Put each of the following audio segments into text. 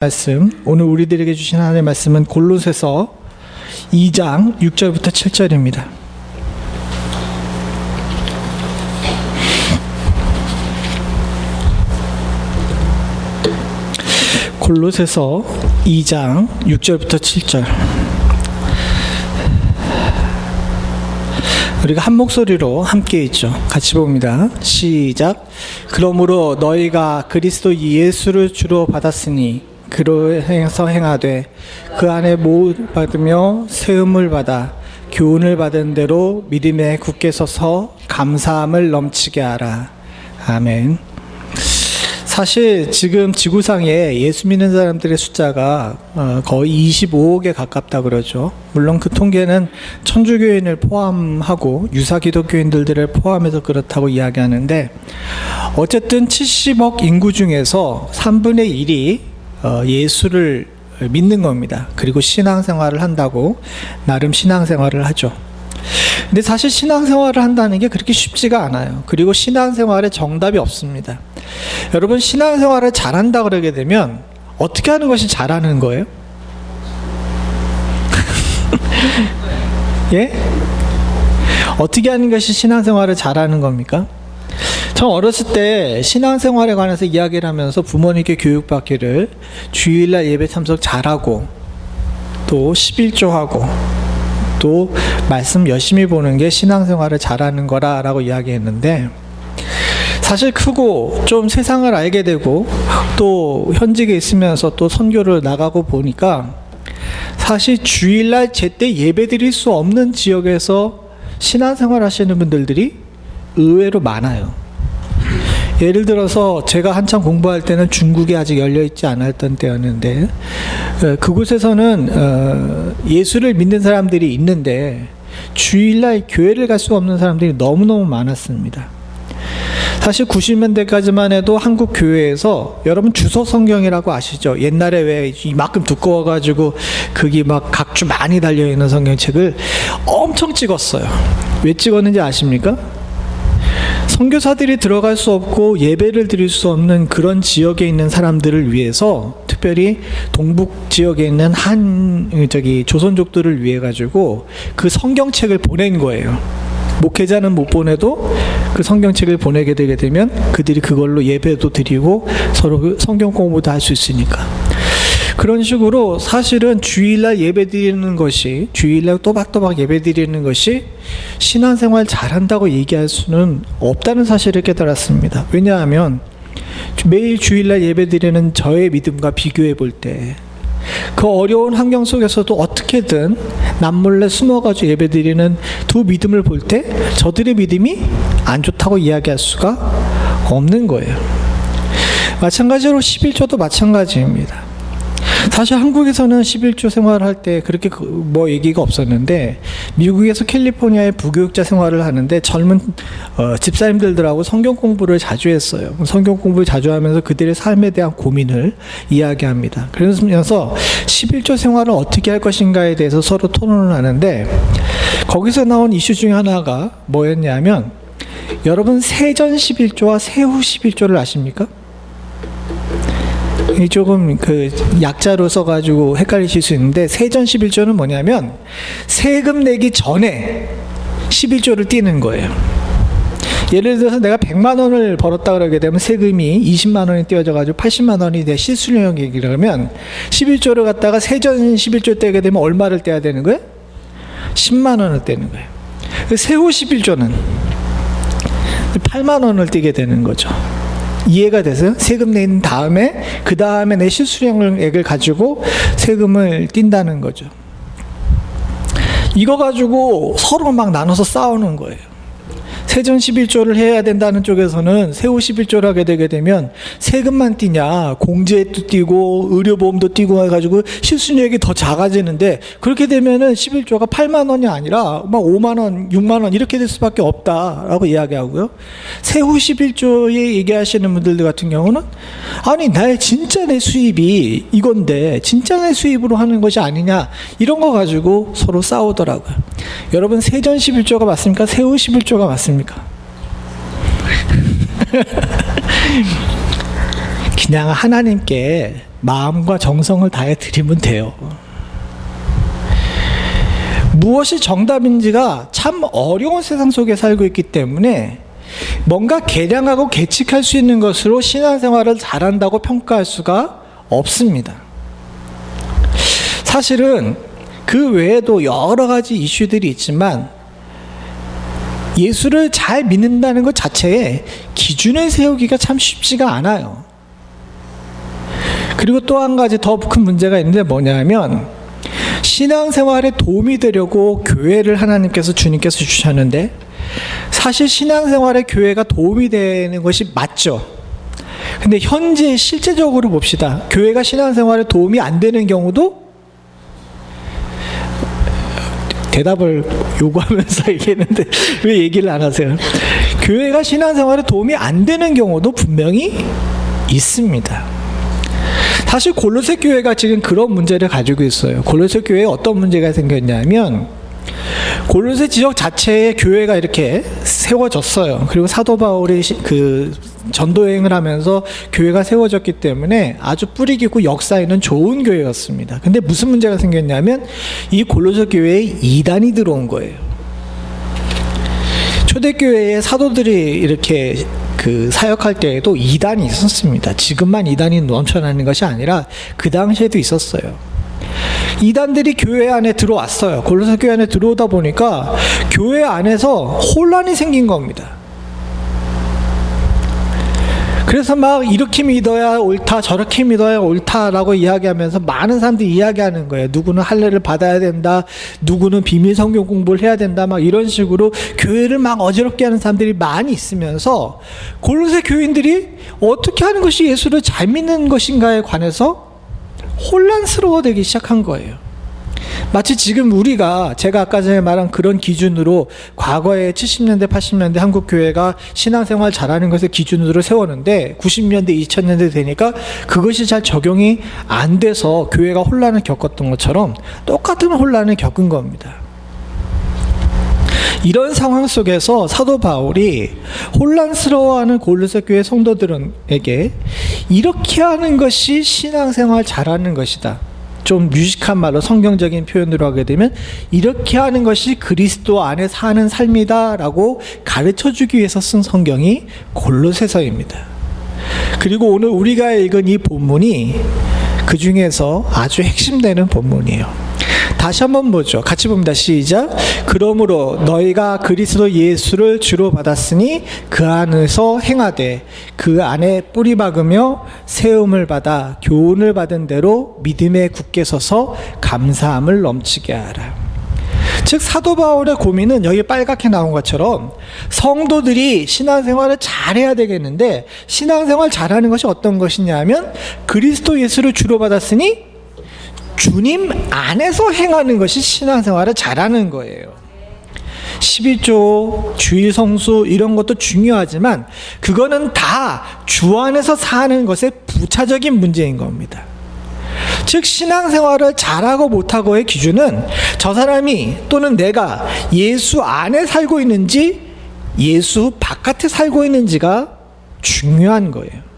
말씀, 오늘 우리들에게 주신 하나님의 말씀은 골로새서 2장 6절부터 7절입니다. 골로새서 2장 6절부터 7절. 우리가 한 목소리로 함께 있죠. 같이 봅니다. 시작. 그러므로 너희가 그리스도 예수를 주로 받았으니 그로해서 행하되 그 안에 모을 받으며 세움을 받아 교훈을 받은 대로 믿음에 굳게 서서 감사함을 넘치게 하라. 아멘. 사실 지금 지구상에 예수 믿는 사람들의 숫자가 거의 25억에 가깝다 그러죠. 물론 그 통계는 천주교인을 포함하고 유사 기독교인들을 포함해서 그렇다고 이야기하는데, 어쨌든 70억 인구 중에서 3분의 1이 예수를 믿는 겁니다. 그리고 신앙생활을 한다고 나름 신앙생활을 하죠. 근데 사실 신앙생활을 한다는 게 그렇게 쉽지가 않아요. 그리고 신앙생활에 정답이 없습니다. 여러분, 신앙생활을 잘한다 그러게 되면 어떻게 하는 것이 잘하는 거예요? 예? 어떻게 하는 것이 신앙생활을 잘하는 겁니까? 전 어렸을 때 신앙생활에 관해서 이야기를 하면서 부모님께 교육받기를 주일날 예배 참석 잘하고 또 11조하고 또 말씀 열심히 보는 게 신앙생활을 잘하는 거라고 이야기했는데, 사실 크고 좀 세상을 알게 되고 또 현직에 있으면서 또 선교를 나가고 보니까 사실 주일날 제때 예배 드릴 수 없는 지역에서 신앙생활 하시는 분들이 의외로 많아요. 예를 들어서 제가 한참 공부할 때는 중국이 아직 열려있지 않았던 때였는데, 그곳에서는 예수를 믿는 사람들이 있는데 주일날 교회를 갈 수 없는 사람들이 너무너무 많았습니다. 사실 90년대까지만 해도 한국 교회에서, 여러분 주석 성경이라고 아시죠? 옛날에 왜 이만큼 두꺼워가지고 거기 막 각주 많이 달려있는 성경책을 엄청 찍었어요. 왜 찍었는지 아십니까? 선교사들이 들어갈 수 없고 예배를 드릴 수 없는 그런 지역에 있는 사람들을 위해서, 특별히 동북 지역에 있는 조선족들을 위해 가지고 그 성경책을 보낸 거예요. 목회자는 못 보내도 그 성경책을 보내게 되게 되면 그들이 그걸로 예배도 드리고 서로 성경 공부도 할 수 있으니까. 그런 식으로 사실은 주일날 예배 드리는 것이, 주일날 또박또박 예배 드리는 것이 신앙생활 잘한다고 얘기할 수는 없다는 사실을 깨달았습니다. 왜냐하면 매일 주일날 예배 드리는 저의 믿음과 비교해 볼 때 그 어려운 환경 속에서도 어떻게든 남몰래 숨어가지고 예배 드리는 두 믿음을 볼 때 저들의 믿음이 안 좋다고 이야기할 수가 없는 거예요. 마찬가지로 11조도 마찬가지입니다. 사실 한국에서는 11조 생활할 때 그렇게 뭐 얘기가 없었는데, 미국에서 캘리포니아의 부교육자 생활을 하는데 젊은 집사님들하고 성경 공부를 자주 했어요. 성경 공부를 자주 하면서 그들의 삶에 대한 고민을 이야기합니다. 그러면서 11조 생활을 어떻게 할 것인가에 대해서 서로 토론을 하는데, 거기서 나온 이슈 중에 하나가 뭐였냐면, 여러분 세전 11조와 세후 11조를 아십니까? 조금 약자로 써가지고 헷갈리실 수 있는데, 세전 11조는 뭐냐면 세금 내기 전에 11조를 띄는 거예요. 예를 들어서 내가 100만 원을 벌었다 그러게 되면 세금이 20만 원이 띄어져가지고 80만 원이 내 실수령액이라면 11조를 갖다가 세전 11조 떼게 되면 얼마를 떼야 되는 거예요? 10만 원을 떼는 거예요. 세후 11조는 8만 원을 떼게 되는 거죠. 이해가 돼서요? 세금 낸 다음에 그 다음에 내 실수령액을 가지고 세금을 띈다는 거죠. 이거 가지고 서로 막 나눠서 싸우는 거예요. 세전 11조를 해야 된다는 쪽에서는 세후 11조를 하게 되게 되면 세금만 띄냐, 공제도 띄고 의료보험도 띄고 해가지고 실수령액이 더 작아지는데, 그렇게 되면은 11조가 8만 원이 아니라 막 5만 원, 6만 원 이렇게 될 수밖에 없다라고 이야기하고요. 세후 11조에 얘기하시는 분들 같은 경우는, 아니 진짜 내 수입이 이건데 진짜 내 수입으로 하는 것이 아니냐, 이런 거 가지고 서로 싸우더라고요. 여러분, 세전 11조가 맞습니까? 세후 11조가 맞습니까? 그냥 하나님께 마음과 정성을 다해 드리면 돼요. 무엇이 정답인지가 참 어려운 세상 속에 살고 있기 때문에 뭔가 계량하고 계측할 수 있는 것으로 신앙생활을 잘한다고 평가할 수가 없습니다. 사실은 그 외에도 여러 가지 이슈들이 있지만 예수를 잘 믿는다는 것 자체에 기준을 세우기가 참 쉽지가 않아요. 그리고 또 한 가지 더 큰 문제가 있는데 뭐냐면 신앙생활에 도움이 되려고 교회를 하나님께서 주님께서 주셨는데 사실 신앙생활에 교회가 도움이 되는 것이 맞죠. 근데 현재 실제적으로 봅시다. 교회가 신앙생활에 도움이 안 되는 경우도 대답을 요구하면서 얘기했는데 왜 얘기를 안 하세요? 교회가 신앙생활에 도움이 안 되는 경우도 분명히 있습니다. 사실 골로새 교회가 지금 그런 문제를 가지고 있어요. 골로새 교회에 어떤 문제가 생겼냐면 골로새 지역 자체에 교회가 이렇게 세워졌어요. 그리고 사도 바울이 그 전도여행을 하면서 교회가 세워졌기 때문에 아주 뿌리 깊고 역사 있는 좋은 교회였습니다. 근데 무슨 문제가 생겼냐면 이 골로새 교회에 이단이 들어온 거예요. 초대교회에 사도들이 이렇게 그 사역할 때에도 이단이 있었습니다. 지금만 이단이 넘쳐나는 것이 아니라 그 당시에도 있었어요. 이단들이 교회 안에 들어왔어요. 골로새 교회 안에 들어오다 보니까 교회 안에서 혼란이 생긴 겁니다. 그래서 막 이렇게 믿어야 옳다, 저렇게 믿어야 옳다라고 이야기하면서 많은 사람들이 이야기하는 거예요. 누구는 할례를 받아야 된다, 누구는 비밀 성경 공부를 해야 된다, 막 이런 식으로 교회를 막 어지럽게 하는 사람들이 많이 있으면서 골로새 교인들이 어떻게 하는 것이 예수를 잘 믿는 것인가에 관해서 혼란스러워되기 시작한 거예요. 마치 지금 우리가 제가 아까 전에 말한 그런 기준으로 과거에 70년대, 80년대 한국 교회가 신앙생활 잘하는 것을 기준으로 세웠는데 90년대, 2000년대 되니까 그것이 잘 적용이 안 돼서 교회가 혼란을 겪었던 것처럼 똑같은 혼란을 겪은 겁니다. 이런 상황 속에서 사도 바울이 혼란스러워하는 골로새 교회 성도들에게 이렇게 하는 것이 신앙생활 잘하는 것이다. 좀 유식한 말로 성경적인 표현으로 하게 되면 이렇게 하는 것이 그리스도 안에 사는 삶이다 라고 가르쳐주기 위해서 쓴 성경이 골로새서입니다. 그리고 오늘 우리가 읽은 이 본문이 그 중에서 아주 핵심되는 본문이에요. 다시 한번 보죠. 같이 봅니다. 시작. 그러므로 너희가 그리스도 예수를 주로 받았으니 그 안에서 행하되 그 안에 뿌리 박으며 세움을 받아 교훈을 받은 대로 믿음에 굳게 서서 감사함을 넘치게 하라. 즉 사도 바울의 고민은 여기 빨갛게 나온 것처럼 성도들이 신앙생활을 잘해야 되겠는데 신앙생활 잘하는 것이 어떤 것이냐면 그리스도 예수를 주로 받았으니 주님 안에서 행하는 것이 신앙생활을 잘하는 거예요. 11조, 주일 성수 이런 것도 중요하지만 그거는 다 주 안에서 사는 것의 부차적인 문제인 겁니다. 즉 신앙생활을 잘하고 못하고의 기준은 저 사람이 또는 내가 예수 안에 살고 있는지 예수 바깥에 살고 있는지가 중요한 거예요.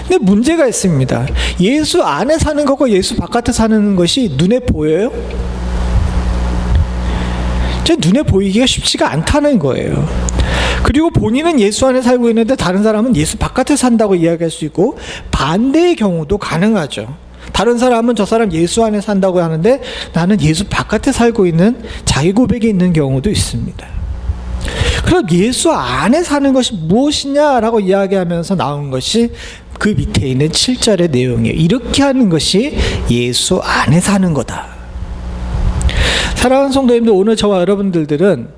근데 문제가 있습니다. 예수 안에 사는 것과 예수 바깥에 사는 것이 눈에 보여요? 눈에 보이기가 쉽지가 않다는 거예요. 그리고 본인은 예수 안에 살고 있는데 다른 사람은 예수 바깥에 산다고 이야기할 수 있고 반대의 경우도 가능하죠. 다른 사람은 저 사람 예수 안에 산다고 하는데 나는 예수 바깥에 살고 있는 자기 고백이 있는 경우도 있습니다. 그럼 예수 안에 사는 것이 무엇이냐라고 이야기하면서 나온 것이 그 밑에 있는 7절의 내용이에요. 이렇게 하는 것이 예수 안에 사는 거다. 사랑하는 성도님들, 오늘 저와 여러분들은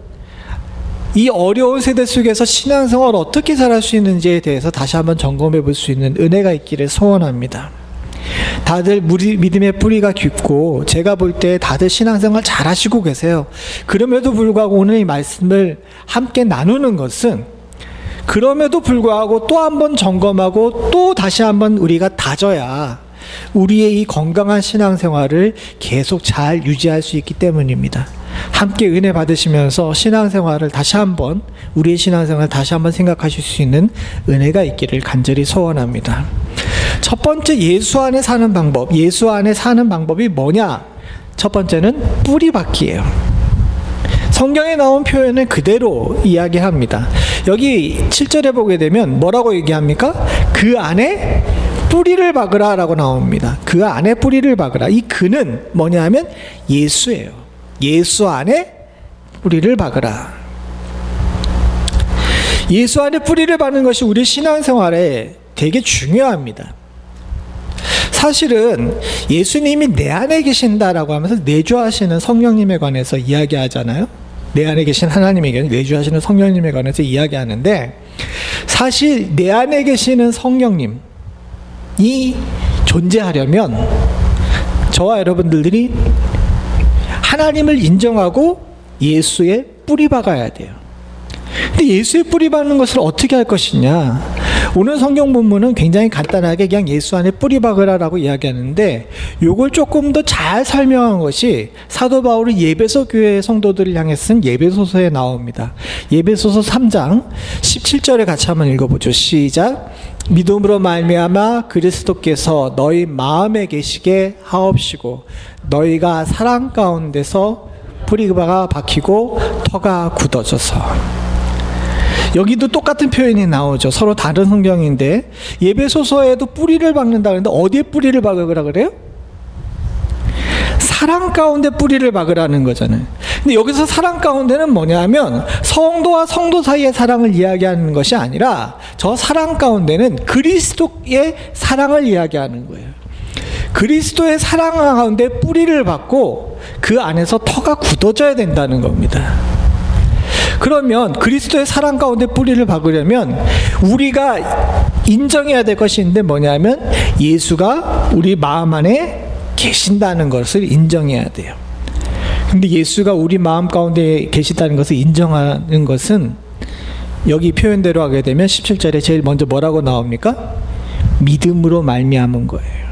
이 어려운 세대 속에서 신앙생활을 어떻게 살아갈 수 있는지에 대해서 다시 한번 점검해 볼 수 있는 은혜가 있기를 소원합니다. 다들 믿음의 뿌리가 깊고 제가 볼 때 다들 신앙생활 잘 하시고 계세요. 그럼에도 불구하고 오늘 이 말씀을 함께 나누는 것은 그럼에도 불구하고 또 한 번 점검하고 또 다시 한번 우리가 다져야 우리의 이 건강한 신앙생활을 계속 잘 유지할 수 있기 때문입니다. 함께 은혜 받으시면서 신앙생활을 다시 한번 우리의 신앙생활을 다시 한번 생각하실 수 있는 은혜가 있기를 간절히 소원합니다. 첫 번째 예수 안에 사는 방법. 예수 안에 사는 방법이 뭐냐? 첫 번째는 뿌리박기예요. 성경에 나온 표현을 그대로 이야기합니다. 여기 7절에 보게 되면 뭐라고 얘기합니까? 그 안에 뿌리를 박으라 라고 나옵니다. 그 안에 뿌리를 박으라. 이 그는 뭐냐 하면 예수예요. 예수 안에 뿌리를 박으라. 예수 안에 뿌리를 박는 것이 우리 신앙생활에 되게 중요합니다. 사실은 예수님이 내 안에 계신다라고 하면서 내주하시는 성령님에 관해서 이야기하잖아요. 내 안에 계신 하나님에게 내주하시는 성령님에 관해서 이야기하는데, 사실 내 안에 계시는 성령님이 존재하려면 저와 여러분들이 하나님을 인정하고 예수의 뿌리 박아야 돼요. 근데 예수의 뿌리 박는 것을 어떻게 할 것이냐? 오늘 성경 본문은 굉장히 간단하게 그냥 예수 안에 뿌리 박으라라고 이야기하는데, 요걸 조금 더 잘 설명한 것이 사도 바울이 예배소 교회 성도들을 향해 쓴 예배소서에 나옵니다. 예배소서 3장 17절에 같이 한번 읽어보죠. 시작. 믿음으로 말미암아 그리스도께서 너희 마음에 계시게 하옵시고 너희가 사랑 가운데서 뿌리가 박히고 터가 굳어져서. 여기도 똑같은 표현이 나오죠. 서로 다른 성경인데 예배소서에도 뿌리를 박는다 그러는데 어디에 뿌리를 박으라 그래요? 사랑 가운데 뿌리를 박으라는 거잖아요. 근데 여기서 사랑 가운데는 뭐냐면 성도와 성도 사이의 사랑을 이야기하는 것이 아니라 저 사랑 가운데는 그리스도의 사랑을 이야기하는 거예요. 그리스도의 사랑 가운데 뿌리를 박고 그 안에서 터가 굳어져야 된다는 겁니다. 그러면 그리스도의 사랑 가운데 뿌리를 박으려면 우리가 인정해야 될 것이 있는데 뭐냐면 예수가 우리 마음 안에 계신다는 것을 인정해야 돼요. 근데 예수가 우리 마음 가운데 계시다는 것을 인정하는 것은 여기 표현대로 하게 되면 17절에 제일 먼저 뭐라고 나옵니까? 믿음으로 말미암은 거예요.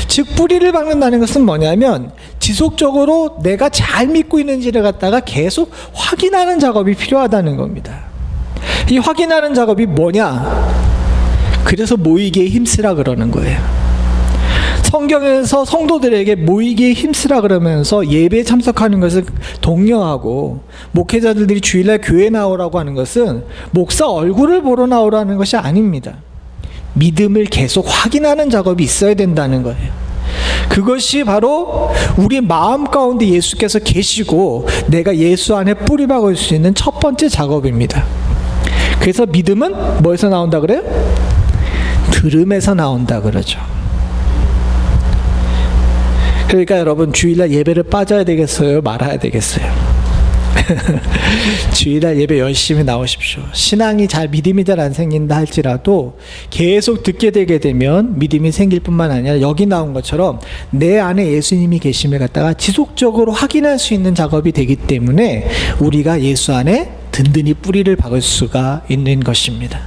즉 뿌리를 박는다는 것은 뭐냐면 지속적으로 내가 잘 믿고 있는지를 갖다가 계속 확인하는 작업이 필요하다는 겁니다. 이 확인하는 작업이 뭐냐? 그래서 모이기에 힘쓰라 그러는 거예요. 성경에서 성도들에게 모이기에 힘쓰라 그러면서 예배에 참석하는 것을 독려하고 목회자들이 주일날 교회 나오라고 하는 것은 목사 얼굴을 보러 나오라는 것이 아닙니다. 믿음을 계속 확인하는 작업이 있어야 된다는 거예요. 그것이 바로 우리 마음 가운데 예수께서 계시고 내가 예수 안에 뿌리 박을 수 있는 첫 번째 작업입니다. 그래서 믿음은 뭐에서 나온다 그래요? 들음에서 나온다 그러죠. 그러니까 여러분 주일날 예배를 빠져야 되겠어요? 말아야 되겠어요? 주일날 예배 열심히 나오십시오. 신앙이 믿음이 잘 안 생긴다 할지라도 계속 듣게 되게 되면 믿음이 생길 뿐만 아니라 여기 나온 것처럼 내 안에 예수님이 계심을 갖다가 지속적으로 확인할 수 있는 작업이 되기 때문에 우리가 예수 안에 든든히 뿌리를 박을 수가 있는 것입니다.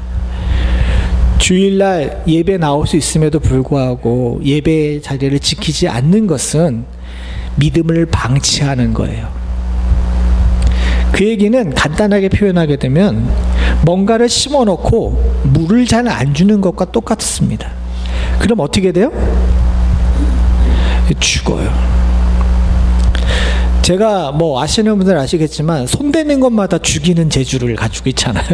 주일날 예배 나올 수 있음에도 불구하고 예배 자리를 지키지 않는 것은 믿음을 방치하는 거예요. 그 얘기는 간단하게 표현하게 되면 뭔가를 심어놓고 물을 잘 안 주는 것과 똑같습니다. 그럼 어떻게 돼요? 죽어요. 제가 아시는 분들 아시겠지만 손대는 것마다 죽이는 재주를 가지고 있잖아요.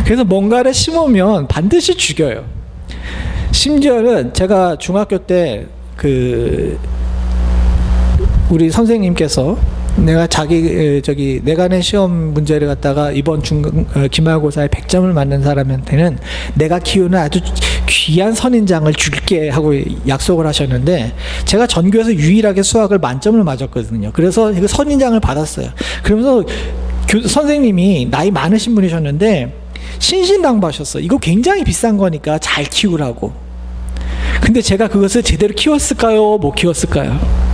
그래서 뭔가를 심으면 반드시 죽여요. 심지어는 제가 중학교 때 우리 선생님께서 내가 내가 낸 시험 문제를 갖다가 이번 기말고사에 100점을 맞는 사람한테는 내가 키우는 아주 귀한 선인장을 줄게 하고 약속을 하셨는데 제가 전교에서 유일하게 수학을 만점을 맞았거든요. 그래서 그 선인장을 받았어요. 그러면서 선생님이 나이 많으신 분이셨는데 신신당부하셨어. 이거 굉장히 비싼 거니까 잘 키우라고. 근데 제가 그것을 제대로 키웠을까요? 못 키웠을까요?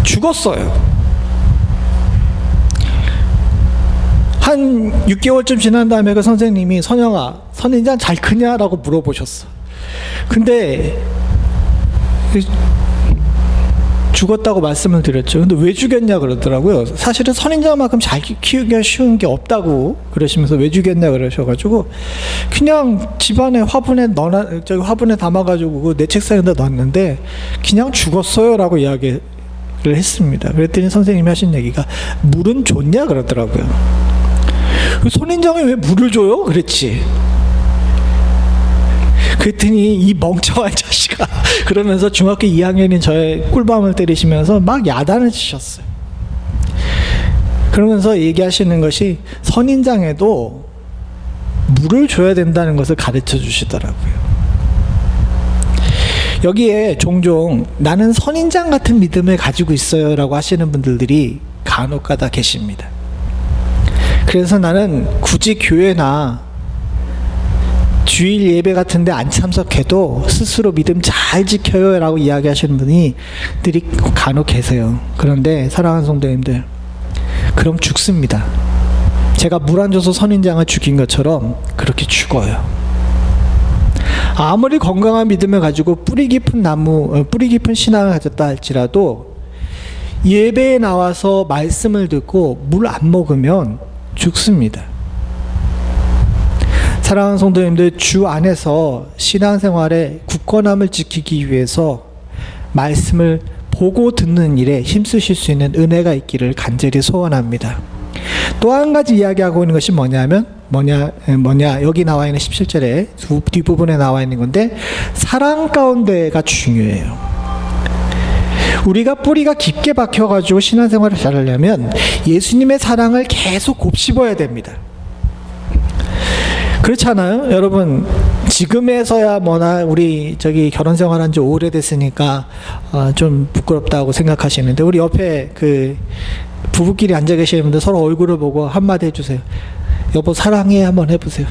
죽었어요. 한 6개월쯤 지난 다음에 그 선생님이 선영아, 선인장 잘 크냐라고 물어보셨어. 근데 죽었다고 말씀을 드렸죠. 근데 왜 죽였냐 그러더라고요. 사실은 선인장만큼 잘 키우기가 쉬운 게 없다고 그러시면서 왜 죽였냐 그러셔가지고 그냥 집안에 화분에 담아가지고 내 책상에다 놨는데 그냥 죽었어요라고 이야기를 했습니다. 그랬더니 선생님이 하신 얘기가 물은 줬냐 그러더라고요. 선인장이 왜 물을 줘요? 그랬지. 그랬더니 이 멍청한 자식아 그러면서 중학교 2학년인 저의 꿀밤을 때리시면서 막 야단을 치셨어요. 그러면서 얘기하시는 것이 선인장에도 물을 줘야 된다는 것을 가르쳐 주시더라고요. 여기에 종종 나는 선인장 같은 믿음을 가지고 있어요 라고 하시는 분들이 간혹가다 계십니다. 그래서 나는 굳이 교회나 주일 예배 같은데 안 참석해도 스스로 믿음 잘 지켜요 라고 이야기하시는 분들이 간혹 계세요. 그런데 사랑하는 성도님들, 그럼 죽습니다. 제가 물 안 줘서 선인장을 죽인 것처럼 그렇게 죽어요. 아무리 건강한 믿음을 가지고 뿌리 깊은 신앙을 가졌다 할지라도 예배에 나와서 말씀을 듣고 물 안 먹으면 죽습니다. 사랑하는 성도님들, 주 안에서 신앙생활의 굳건함을 지키기 위해서 말씀을 보고 듣는 일에 힘쓰실 수 있는 은혜가 있기를 간절히 소원합니다. 또 한 가지 이야기하고 있는 것이 뭐냐 여기 나와 있는 17절에 뒷부분에 나와 있는 건데 사랑 가운데가 중요해요. 우리가 뿌리가 깊게 박혀가지고 신앙생활을 잘하려면 예수님의 사랑을 계속 곱씹어야 됩니다. 그렇잖아요, 여러분. 지금에서야 뭐나 우리 결혼 생활한 지 오래됐으니까 좀 부끄럽다고 생각하시는데 우리 옆에 그 부부끼리 앉아 계시는 분들 서로 얼굴을 보고 한마디 해주세요. 여보 사랑해 한번 해보세요.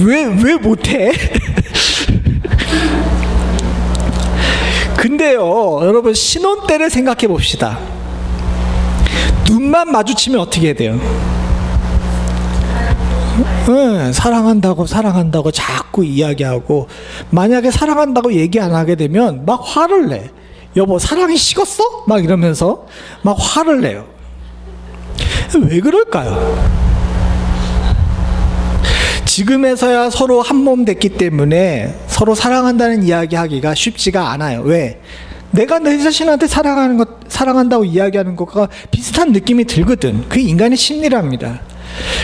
왜 못해? 근데요, 여러분 신혼 때를 생각해 봅시다. 눈만 마주치면 어떻게 해야 돼요? 사랑한다고 자꾸 이야기하고, 만약에 사랑한다고 얘기 안 하게 되면 막 화를 내. 여보 사랑이 식었어? 막 이러면서 막 화를 내요. 왜 그럴까요? 지금에서야 서로 한 몸 됐기 때문에 서로 사랑한다는 이야기 하기가 쉽지가 않아요. 왜? 내가 내 자신한테 사랑한다고 이야기하는 것과 비슷한 느낌이 들거든. 그게 인간의 심리랍니다.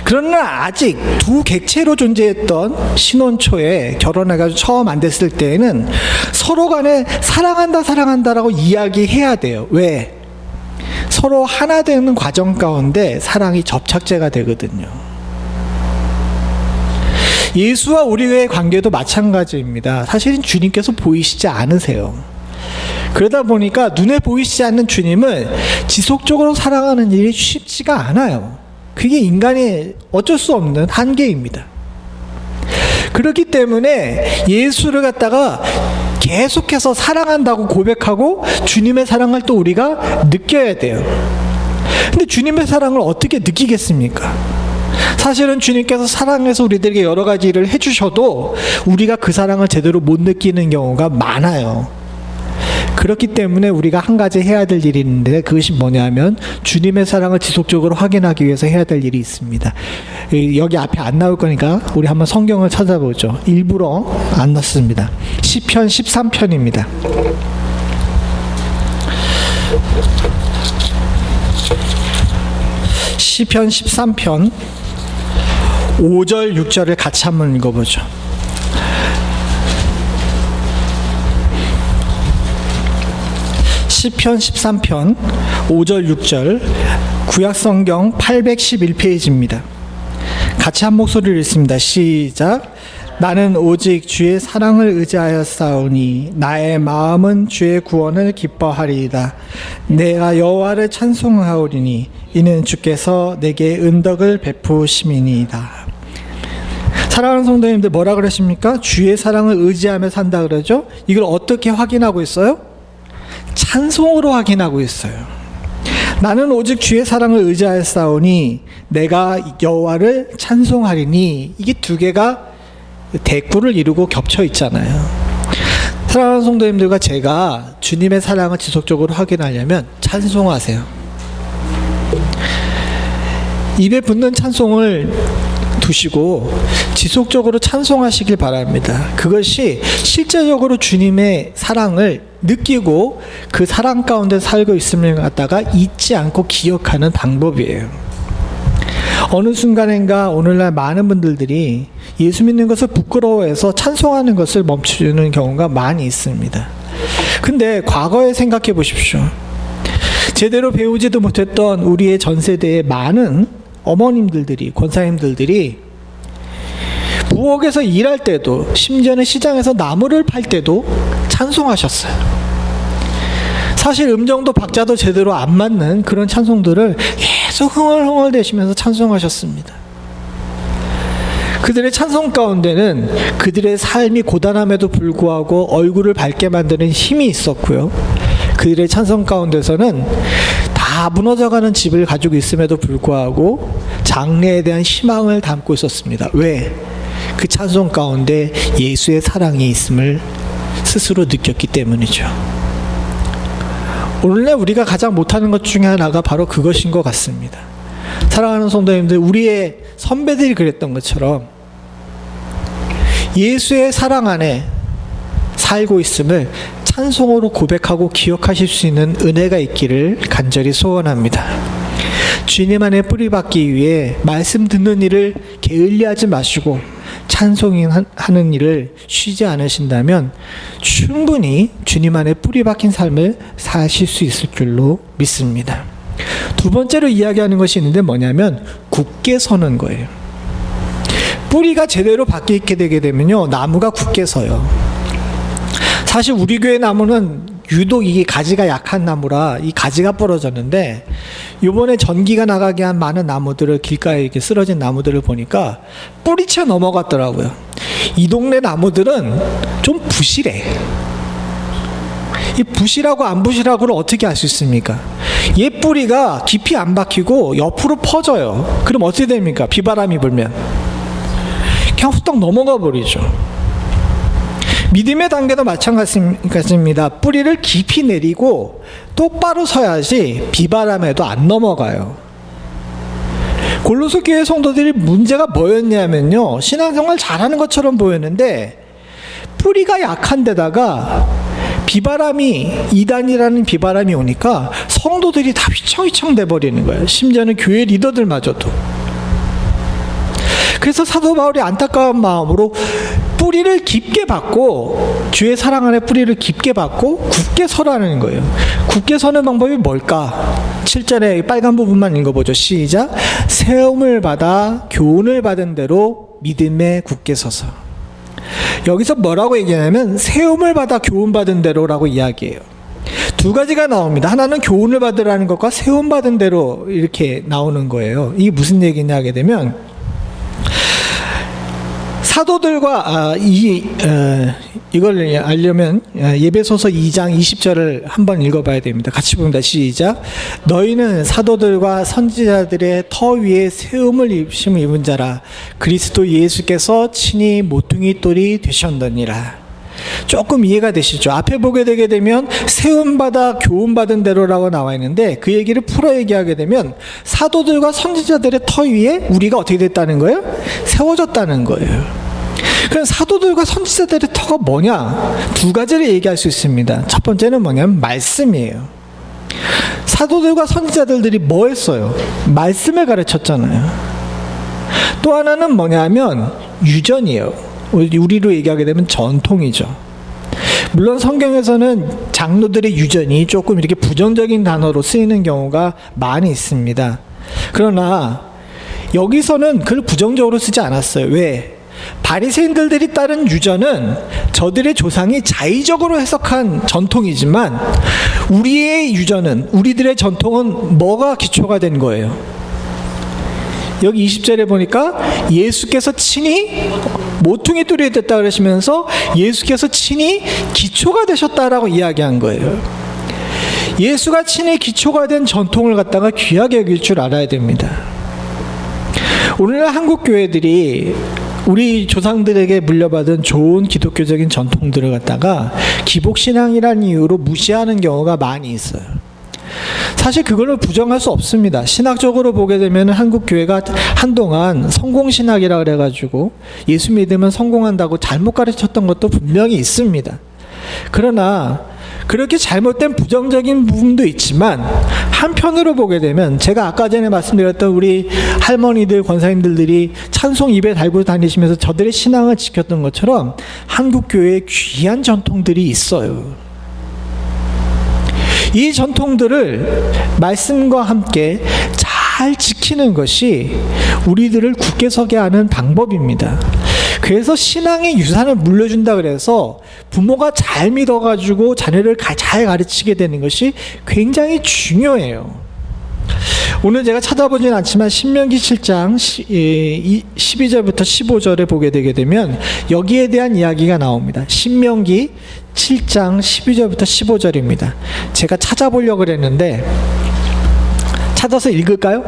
그러나 아직 두 객체로 존재했던 신혼 초에 결혼해가지고 처음 안 됐을 때에는 서로 간에 사랑한다라고 이야기해야 돼요. 왜? 서로 하나 되는 과정 가운데 사랑이 접착제가 되거든요. 예수와 우리의 관계도 마찬가지입니다. 사실은 주님께서 보이시지 않으세요. 그러다 보니까 눈에 보이시지 않는 주님을 지속적으로 사랑하는 일이 쉽지가 않아요. 그게 인간의 어쩔 수 없는 한계입니다. 그렇기 때문에 예수를 갖다가 계속해서 사랑한다고 고백하고 주님의 사랑을 또 우리가 느껴야 돼요. 근데 주님의 사랑을 어떻게 느끼겠습니까? 사실은 주님께서 사랑해서 우리들에게 여러 가지 일을 해주셔도 우리가 그 사랑을 제대로 못 느끼는 경우가 많아요. 그렇기 때문에 우리가 한 가지 해야 될 일이 있는데 그것이 뭐냐면 주님의 사랑을 지속적으로 확인하기 위해서 해야 될 일이 있습니다. 여기 앞에 안 나올 거니까 우리 한번 성경을 찾아보죠. 일부러 안 넣습니다. 시편 13편입니다. 시편 13편 5절 6절을 같이 한번 읽어보죠. 시편 13편 5절 6절 구약성경 811페이지입니다. 같이 한 목소리를 읽습니다. 시작. 나는 오직 주의 사랑을 의지하여 싸우니 나의 마음은 주의 구원을 기뻐하리이다. 내가 여호와를 찬송하오리니 이는 주께서 내게 은덕을 베푸심이니이다. 사랑하는 성도님들, 뭐라 그러십니까? 주의 사랑을 의지하며 산다 그러죠? 이걸 어떻게 확인하고 있어요? 찬송으로 확인하고 있어요. 나는 오직 주의 사랑을 의지하여 싸우니 내가 여호와를 찬송하리니, 이게 두 개가 대꾸를 이루고 겹쳐 있잖아요. 사랑하는 성도님들과 제가 주님의 사랑을 지속적으로 확인하려면 찬송하세요. 입에 붙는 찬송을 두시고 지속적으로 찬송하시길 바랍니다. 그것이 실제적으로 주님의 사랑을 느끼고 그 사랑 가운데 살고 있음을 갖다가 잊지 않고 기억하는 방법이에요. 어느 순간인가 오늘날 많은 분들이 예수 믿는 것을 부끄러워해서 찬송하는 것을 멈추는 경우가 많이 있습니다. 근데 과거에 생각해 보십시오. 제대로 배우지도 못했던 우리의 전 세대의 많은 어머님들이, 권사님들이 부엌에서 일할 때도, 심지어는 시장에서 나무를 팔 때도 찬송하셨어요. 사실 음정도 박자도 제대로 안 맞는 그런 찬송들을 계속 흥얼흥얼 대시면서 찬송하셨습니다. 그들의 찬송 가운데는 그들의 삶이 고단함에도 불구하고 얼굴을 밝게 만드는 힘이 있었고요. 그들의 찬송 가운데서는 다 무너져가는 집을 가지고 있음에도 불구하고 장래에 대한 희망을 담고 있었습니다. 왜? 그 찬송 가운데 예수의 사랑이 있음을 스스로 느꼈기 때문이죠. 오늘날 우리가 가장 못하는 것 중에 하나가 바로 그것인 것 같습니다. 사랑하는 성도님들, 우리의 선배들이 그랬던 것처럼 예수의 사랑 안에 살고 있음을 찬송으로 고백하고 기억하실 수 있는 은혜가 있기를 간절히 소원합니다. 주님 안에 뿌리박기 위해 말씀 듣는 일을 게을리하지 마시고 찬송하는 일을 쉬지 않으신다면 충분히 주님 안에 뿌리 박힌 삶을 사실 수 있을 줄로 믿습니다. 두 번째로 이야기하는 것이 있는데 뭐냐면 굳게 서는 거예요. 뿌리가 제대로 박히게 되게 되면요, 나무가 굳게 서요. 사실 우리 교회 나무는 유독 이게 가지가 약한 나무라 이 가지가 부러졌는데, 요번에 전기가 나가게 한 많은 나무들을, 길가에 이렇게 쓰러진 나무들을 보니까 뿌리채 넘어갔더라고요. 이 동네 나무들은 좀 부실해. 이 부실하고 안 부실하고를 어떻게 알 수 있습니까? 얘 뿌리가 깊이 안 박히고 옆으로 퍼져요. 그럼 어떻게 됩니까? 비바람이 불면 그냥 후딱 넘어가 버리죠. 믿음의 단계도 마찬가지입니다. 뿌리를 깊이 내리고 똑바로 서야지 비바람에도 안 넘어가요. 골로새 교회 성도들이 문제가 뭐였냐면요, 신앙생활 잘하는 것처럼 보였는데 뿌리가 약한 데다가 비바람이, 이단이라는 비바람이 오니까 성도들이 다 휘청휘청 돼버리는 거예요. 심지어는 교회 리더들마저도. 그래서 사도 바울이 안타까운 마음으로 뿌리를 깊게 받고, 주의 사랑 안에 뿌리를 깊게 받고 굳게 서라는 거예요. 굳게 서는 방법이 뭘까? 7절에 빨간 부분만 읽어보죠. 시작. 세움을 받아 교훈을 받은 대로 믿음에 굳게 서서. 여기서 뭐라고 얘기하냐면 세움을 받아 교훈 받은 대로라고 이야기해요. 두 가지가 나옵니다. 하나는 교훈을 받으라는 것과 세움 받은 대로 이렇게 나오는 거예요. 이게 무슨 얘기냐 하게 되면, 사도들과 이걸 알려면 예배소서 2장 20절을 한번 읽어봐야 됩니다. 같이 봅니다. 시작. 너희는 사도들과 선지자들의 터 위에 세움을 입은 자라. 그리스도 예수께서 친히 모퉁이 돌이 되셨느니라. 조금 이해가 되시죠? 앞에 보게 되게 되면 세움받아 교훈받은 대로라고 나와 있는데, 그 얘기를 풀어 얘기하게 되면 사도들과 선지자들의 터 위에 우리가 어떻게 됐다는 거예요? 세워졌다는 거예요. 그럼 사도들과 선지자들의 터가 뭐냐? 두 가지를 얘기할 수 있습니다. 첫 번째는 뭐냐면 말씀이에요. 사도들과 선지자들이 뭐 했어요? 말씀을 가르쳤잖아요. 또 하나는 뭐냐면 유전이에요. 우리로 얘기하게 되면 전통이죠. 물론 성경에서는 장로들의 유전이 조금 이렇게 부정적인 단어로 쓰이는 경우가 많이 있습니다. 그러나 여기서는 그걸 부정적으로 쓰지 않았어요. 왜? 바리새인들이 따른 유전은 저들의 조상이 자의적으로 해석한 전통이지만, 우리의 유전은, 우리들의 전통은 뭐가 기초가 된 거예요? 여기 20절에 보니까 예수께서 친히 모퉁이 뚫이 됐다 그러시면서 예수께서 친히 기초가 되셨다라고 이야기한 거예요. 예수가 친히 기초가 된 전통을 갖다가 귀하게 여길 줄 알아야 됩니다. 오늘날 한국 교회들이 우리 조상들에게 물려받은 좋은 기독교적인 전통들을 갖다가 기복신앙이라는 이유로 무시하는 경우가 많이 있어요. 사실 그걸로 부정할 수 없습니다. 신학적으로 보게 되면 한국 교회가 한동안 성공신학이라 그래가지고 예수 믿으면 성공한다고 잘못 가르쳤던 것도 분명히 있습니다. 그러나 그렇게 잘못된 부정적인 부분도 있지만 한편으로 보게 되면 제가 아까 전에 말씀드렸던 우리 할머니들, 권사님들이 찬송 입에 달고 다니시면서 저들의 신앙을 지켰던 것처럼 한국 교회에 귀한 전통들이 있어요. 이 전통들을 말씀과 함께 잘 지키는 것이 우리들을 굳게 서게 하는 방법입니다. 그래서 신앙의 유산을 물려준다 그래서 부모가 잘 믿어가지고 자녀를 잘 가르치게 되는 것이 굉장히 중요해요. 오늘 제가 찾아보진 않지만 신명기 7장 12절부터 15절에 보게 되게 되면 여기에 대한 이야기가 나옵니다. 신명기 7장 12절부터 15절입니다. 제가 찾아보려고 그랬는데 찾아서 읽을까요?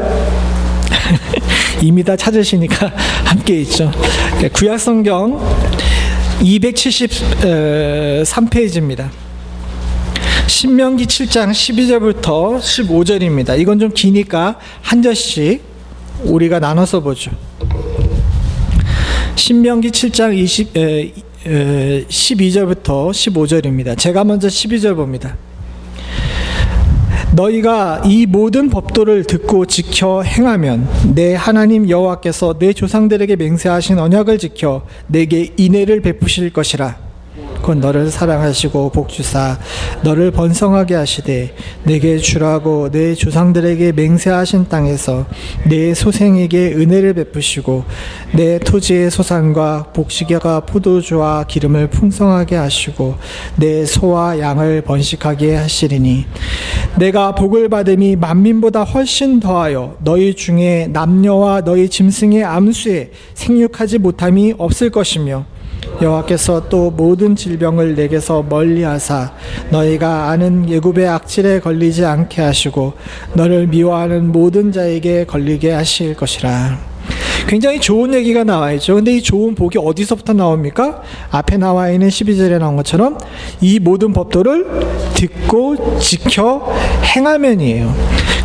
이미 다 찾으시니까 함께 있죠. 구약성경 273페이지입니다. 신명기 7장 12절부터 15절입니다. 이건 좀 기니까 한 절씩 우리가 나눠서 보죠. 신명기 7장 12절부터 15절입니다. 제가 먼저 12절 봅니다. 너희가 이 모든 법도를 듣고 지켜 행하면 내 하나님 여호와께서 내 조상들에게 맹세하신 언약을 지켜 내게 인애를 베푸실 것이라. 곧 너를 사랑하시고 복주사 너를 번성하게 하시되 내게 주라고 내 조상들에게 맹세하신 땅에서 내 소생에게 은혜를 베푸시고 내 토지의 소산과 복식과 포도주와 기름을 풍성하게 하시고 내 소와 양을 번식하게 하시리니 내가 복을 받음이 만민보다 훨씬 더하여 너희 중에 남녀와 너희 짐승의 암수에 생육하지 못함이 없을 것이며 여호와께서 또 모든 질병을 내게서 멀리하사 너희가 아는 애굽의 악질에 걸리지 않게 하시고 너를 미워하는 모든 자에게 걸리게 하실 것이라. 굉장히 좋은 얘기가 나와 있죠. 근데 이 좋은 복이 어디서부터 나옵니까? 앞에 나와 있는 12절에 나온 것처럼 이 모든 법도를 듣고 지켜 행하면이에요.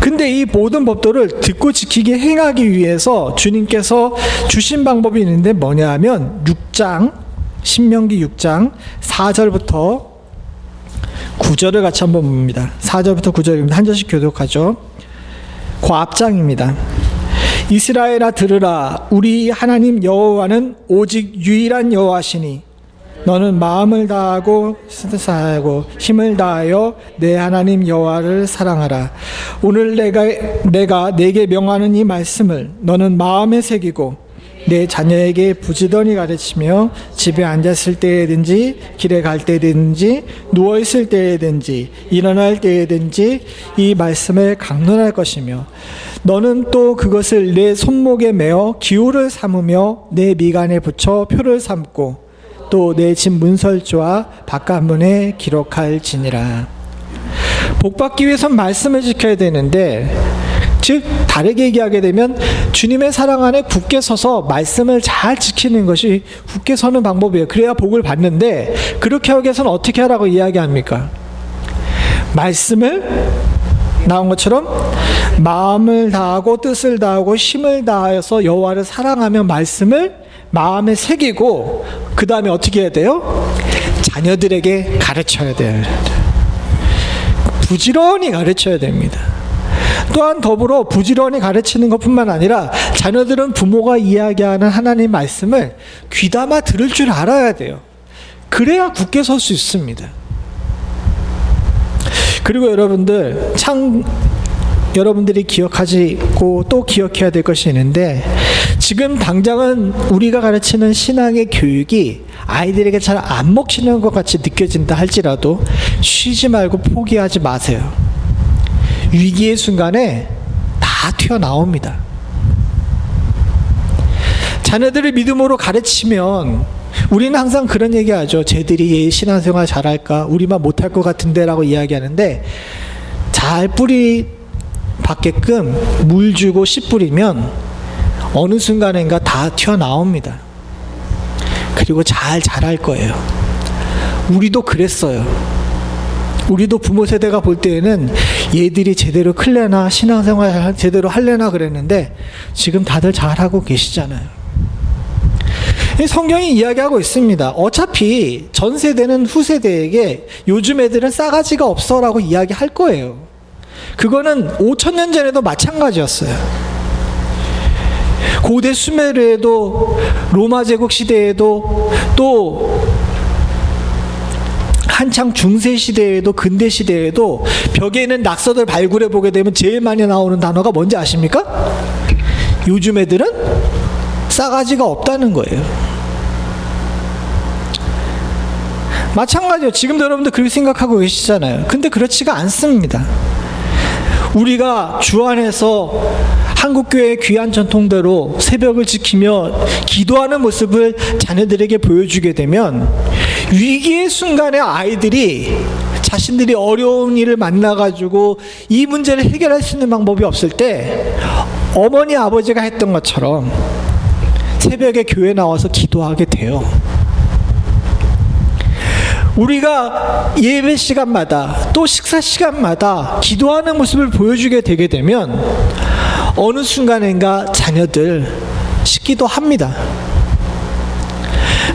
근데 이 모든 법도를 듣고 지키게 행하기 위해서 주님께서 주신 방법이 있는데 뭐냐 하면 신명기 6장 4절부터 9절을 같이 한번 봅니다. 4절부터 9절입니다. 한 절씩 교독하죠. 그 앞장입니다. 이스라엘아 들으라. 우리 하나님 여호와는 오직 유일한 여호와시니 너는 마음을 다하고 스스하고 힘을 다하여 내 하나님 여호와를 사랑하라. 오늘 내가 내게 명하는 이 말씀을 너는 마음에 새기고 내 자녀에게 부지런히 가르치며 집에 앉았을 때든지 길에 갈 때든지 누워있을 때든지 일어날 때든지 이 말씀을 강론할 것이며 너는 또 그것을 내 손목에 메어 기호를 삼으며 내 미간에 붙여 표를 삼고 또 내 집 문설주와 바깥문에 기록할지니라. 복받기 위해선 말씀을 지켜야 되는데 즉 다르게 얘기하게 되면 주님의 사랑 안에 굳게 서서 말씀을 잘 지키는 것이 굳게 서는 방법이에요. 그래야 복을 받는데 그렇게 하기 위해서는 어떻게 하라고 이야기합니까? 말씀을 나온 것처럼 마음을 다하고 뜻을 다하고 힘을 다하여서 여호와를 사랑하며 말씀을 마음에 새기고 그 다음에 어떻게 해야 돼요? 자녀들에게 가르쳐야 돼요. 부지런히 가르쳐야 됩니다. 또한 더불어 부지런히 가르치는 것뿐만 아니라 자녀들은 부모가 이야기하는 하나님 말씀을 귀담아 들을 줄 알아야 돼요. 그래야 굳게 설 수 있습니다. 그리고 여러분들이 기억하시고 또 기억해야 될 것이 있는데 지금 당장은 우리가 가르치는 신앙의 교육이 아이들에게 잘 안 먹히는 것 같이 느껴진다 할지라도 쉬지 말고 포기하지 마세요. 위기의 순간에 다 튀어나옵니다. 자녀들을 믿음으로 가르치면 우리는 항상 그런 얘기하죠. 쟤들이 신앙생활 잘할까? 우리만 못할 것 같은데 라고 이야기하는데 잘 뿌리 받게끔 물 주고 씨 뿌리면 어느 순간인가 다 튀어나옵니다. 그리고 잘 자랄 거예요. 우리도 그랬어요. 우리도 부모 세대가 볼 때에는 얘들이 제대로 클래나 신앙생활 제대로 할래나 그랬는데 지금 다들 잘하고 계시잖아요. 성경이 이야기하고 있습니다. 어차피 전 세대는 후세대에게 요즘 애들은 싸가지가 없어라고 이야기할 거예요. 그거는 5,000년 전에도 마찬가지였어요. 고대 수메르에도 로마 제국 시대에도 또 한창 중세 시대에도 근대 시대에도 벽에 있는 낙서들 발굴해 보게 되면 제일 많이 나오는 단어가 뭔지 아십니까? 요즘 애들은 싸가지가 없다는 거예요. 마찬가지예요. 지금도 여러분들 그렇게 생각하고 계시잖아요. 근데 그렇지가 않습니다. 우리가 주 안에서 한국교회의 귀한 전통대로 새벽을 지키며 기도하는 모습을 자녀들에게 보여주게 되면 위기의 순간에 아이들이 자신들이 어려운 일을 만나가지고 이 문제를 해결할 수 있는 방법이 없을 때 어머니 아버지가 했던 것처럼 새벽에 교회 나와서 기도하게 돼요. 우리가 예배 시간마다 또 식사 시간마다 기도하는 모습을 보여주게 되게 되면 어느 순간인가 자녀들 식기도 합니다.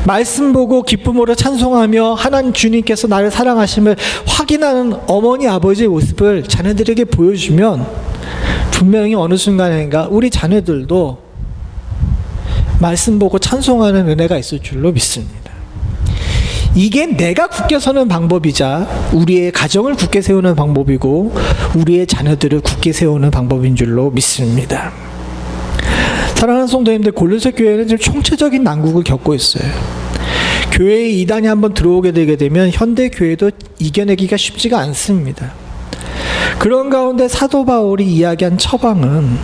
말씀 보고 기쁨으로 찬송하며 하나님 주님께서 나를 사랑하심을 확인하는 어머니 아버지의 모습을 자녀들에게 보여주면 분명히 어느 순간인가 우리 자녀들도 말씀 보고 찬송하는 은혜가 있을 줄로 믿습니다. 이게 내가 굳게 서는 방법이자 우리의 가정을 굳게 세우는 방법이고 우리의 자녀들을 굳게 세우는 방법인 줄로 믿습니다. 사랑하는 성도님들, 골로새 교회는 지금 총체적인 난국을 겪고 있어요. 교회에 이단이 한번 들어오게 되게 되면 현대 교회도 이겨내기가 쉽지가 않습니다. 그런 가운데 사도 바울이 이야기한 처방은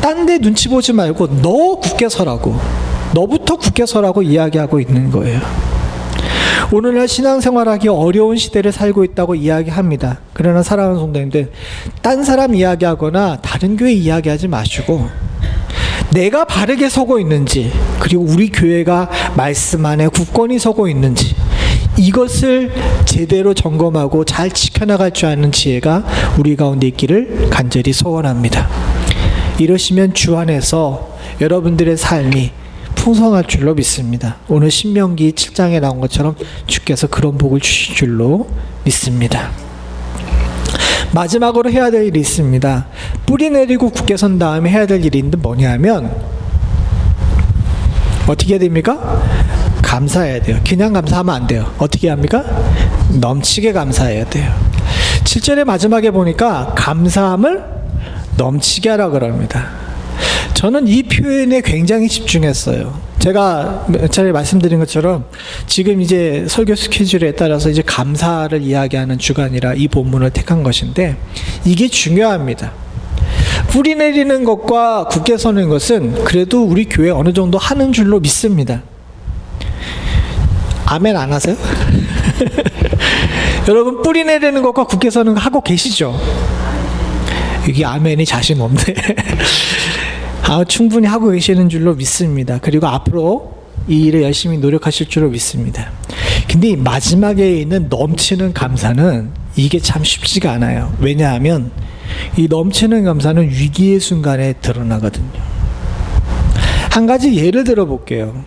딴 데 눈치 보지 말고 너 굳게 서라고, 너부터 굳게 서라고 이야기하고 있는 거예요. 오늘날 신앙생활하기 어려운 시대를 살고 있다고 이야기합니다. 그러나 사랑하는 성도님들, 딴 사람 이야기하거나 다른 교회 이야기하지 마시고 내가 바르게 서고 있는지, 그리고 우리 교회가 말씀 안에 굳건히 서고 있는지 이것을 제대로 점검하고 잘 지켜나갈 줄 아는 지혜가 우리 가운데 있기를 간절히 소원합니다. 이러시면 주 안에서 여러분들의 삶이 풍성할 줄로 믿습니다. 오늘 신명기 7장에 나온 것처럼 주께서 그런 복을 주실 줄로 믿습니다. 마지막으로 해야 될 일이 있습니다. 뿌리 내리고 굳게 선 다음에 해야 될 일이 있는데 뭐냐면 어떻게 해야 됩니까? 감사해야 돼요. 그냥 감사하면 안 돼요. 어떻게 합니까? 넘치게 감사해야 돼요. 7절의 마지막에 보니까 감사함을 넘치게 하라 그럽니다. 저는 이 표현에 굉장히 집중했어요. 제가 몇 차례 말씀드린 것처럼 지금 이제 설교 스케줄에 따라서 이제 감사를 이야기하는 주간이라 이 본문을 택한 것인데 이게 중요합니다. 뿌리 내리는 것과 굳게 서는 것은 그래도 우리 교회 어느 정도 하는 줄로 믿습니다. 아멘 안 하세요? 여러분 뿌리 내리는 것과 굳게 서는 거 하고 계시죠? 이게 아멘이 자신 없네. 충분히 하고 계시는 줄로 믿습니다. 그리고 앞으로 이 일에 열심히 노력하실 줄로 믿습니다. 근데 이 마지막에 있는 넘치는 감사는 이게 참 쉽지가 않아요. 왜냐하면 이 넘치는 감사는 위기의 순간에 드러나거든요. 한 가지 예를 들어 볼게요.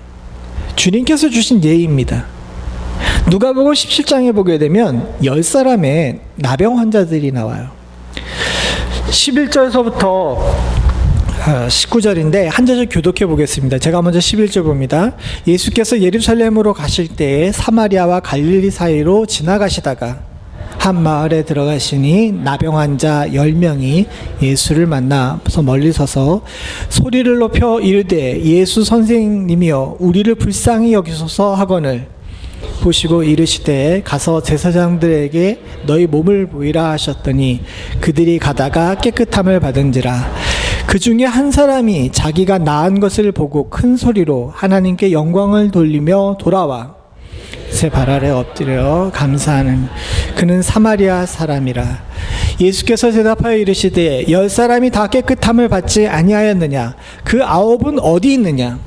주님께서 주신 예입니다. 누가복음 17장에 보게 되면 10사람의 나병 환자들이 나와요. 11절에서부터 19절인데 한 절을 교독해 보겠습니다. 제가 먼저 11절 봅니다. 예수께서 예루살렘으로 가실 때에 사마리아와 갈릴리 사이로 지나가시다가 한 마을에 들어가시니 나병 환자 10명이 예수를 만나서 멀리 서서 소리를 높여 이르되 예수 선생님이여 우리를 불쌍히 여기소서 하거늘 보시고 이르시되 가서 제사장들에게 너희 몸을 보이라 하셨더니 그들이 가다가 깨끗함을 받은지라. 그 중에 한 사람이 자기가 나은 것을 보고 큰 소리로 하나님께 영광을 돌리며 돌아와 제 발 아래 엎드려 감사하는 그는 사마리아 사람이라. 예수께서 대답하여 이르시되 10사람이 다 깨끗함을 받지 아니하였느냐? 그 9은 어디 있느냐?